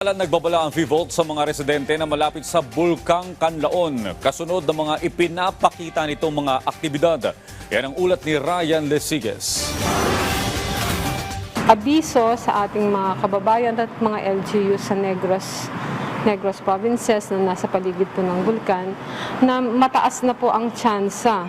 Nagbabala ang FIVOLT sa mga residente na malapit sa Bulkang Kanlaon. Kasunod ng mga ipinapakita nitong mga aktibidad. Yan ang ulat ni Ryan Lesiges. Abiso sa ating mga kababayan at mga LGU sa Negros provinces na nasa paligid po ng bulkan na mataas na po ang tsansa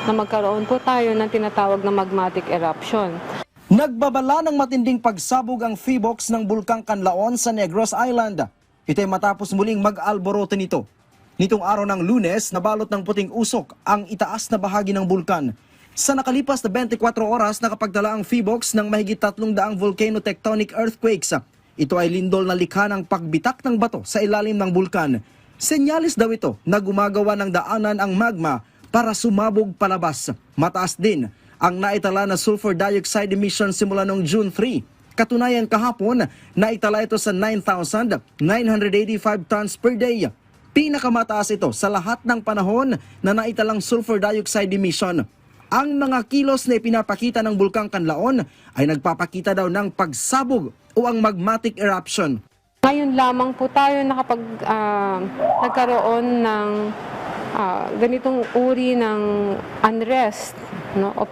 na magkaroon po tayo ng tinatawag na magmatic eruption. Nagbabala ng matinding pagsabog ang PHIVOLT ng Bulkang Kanlaon sa Negros Island. Ito ay matapos muling mag-alboroto nito. Nitong araw ng Lunes, nabalot ng puting usok ang itaas na bahagi ng bulkan. Sa nakalipas na 24 oras, nakapagdala ang PHIVOLT ng mahigit 300 volcano-tectonic earthquakes. Ito ay lindol na likha ng pagbitak ng bato sa ilalim ng bulkan. Senyalis daw ito na gumagawa ng daanan ang magma para sumabog palabas. Mataas din ang naitala na sulfur dioxide emission simula noong June 3. Katunayan kahapon, naitala ito sa 9,985 tons per day. Pinakamataas ito sa lahat ng panahon na naitalang sulfur dioxide emission. Ang mga kilos na ipinapakita ng Bulkang Kanlaon ay nagpapakita daw ng pagsabog o ang magmatic eruption. Ngayon lamang po tayo nagkaroon ng ganitong uri ng unrest, no, o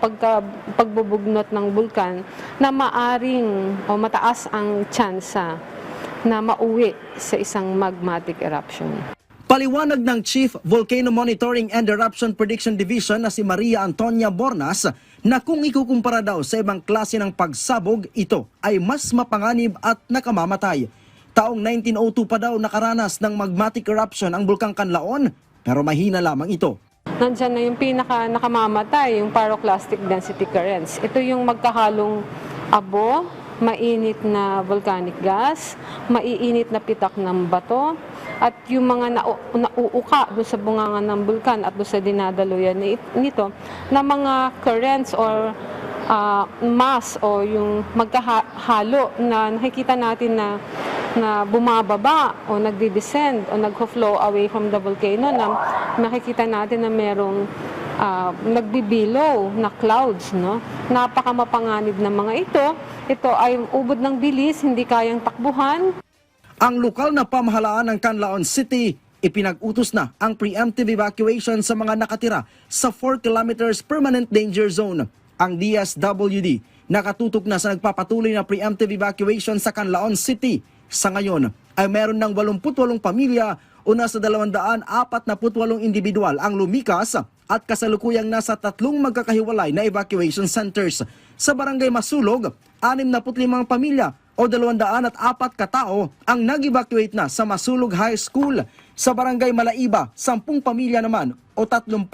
pagbubugnot ng bulkan na maaring o mataas ang tsansa na mauwi sa isang magmatic eruption. Paliwanag ng Chief Volcano Monitoring and Eruption Prediction Division na si Maria Antonia Bornas na kung ikukumpara daw sa ibang klase ng pagsabog, ito ay mas mapanganib at nakamamatay. Taong 1902 pa daw nakaranas ng magmatic eruption ang Bulkang Kanlaon, pero mahina lamang ito. Nandiyan na yung nakamamatay, yung pyroclastic density currents. Ito yung magkahalong abo, mainit na volcanic gas, maiinit na pitak ng bato, at yung mga nauuka doon sa bungangan ng bulkan at doon sa dinadaluyan nito na mga currents or mass o yung magkahalo na nakikita natin na bumababa o nagdi-descend o nagfo-flow away from the volcano, na nakikita natin na merong nagbibilow na clouds, no? Napakamapanganib na mga ito. Ito ay ubod ng bilis, hindi kayang takbuhan. Ang lokal na pamahalaan ng Canlaon City, ipinag-utos na ang preemptive evacuation sa mga nakatira sa 4 kilometers permanent danger zone. Ang DSWD nakatutok na sa nagpapatuloy na preemptive evacuation sa Canlaon City. Sa ngayon ay meron ng 88 pamilya o nasa 248 individual ang lumikas at kasalukuyang nasa 3 magkakahiwalay na evacuation centers. Sa Barangay Masulog, 65 pamilya o 204 katao ang nag-evacuate na sa Masulog High School. Sa Barangay Malaiba, 10 pamilya naman o 31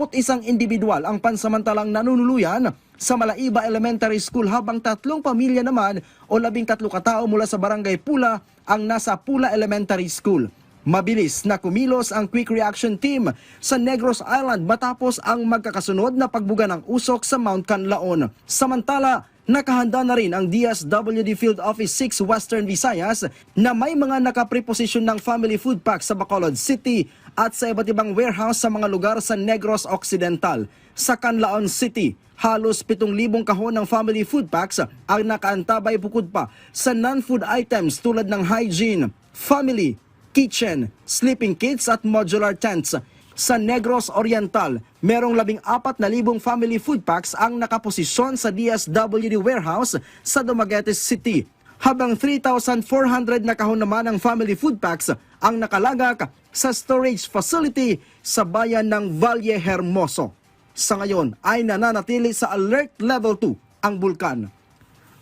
individual ang pansamantalang nanunuluyan sa Malaiba Elementary School, habang 3 pamilya naman o 13 katao mula sa Barangay Pula ang nasa Pula Elementary School. Mabilis na kumilos ang Quick Reaction Team sa Negros Island matapos ang magkakasunod na pagbuga ng usok sa Mount Kanlaon. Samantala, nakahanda na rin ang DSWD Field Office 6 Western Visayas na may mga nakapreposisyon ng family food pack sa Bacolod City at sa iba't ibang warehouse sa mga lugar sa Negros Occidental. Sa Canlaon City, halos 7,000 kahon ng family food packs ang nakaantabay bukod pa sa non-food items tulad ng hygiene, family, kitchen, sleeping kits at modular tents. Sa Negros Oriental, merong 14,000 family food packs ang nakaposisyon sa DSWD warehouse sa Dumaguete City, habang 3,400 na kahon naman ng family food packs ang nakalagak sa storage facility sa bayan ng Valle Hermoso. Sa ngayon ay nananatili sa alert level 2 ang bulkan.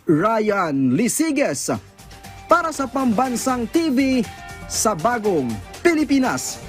Ryan Lesiges para sa Pambansang TV sa Bagong Pilipinas.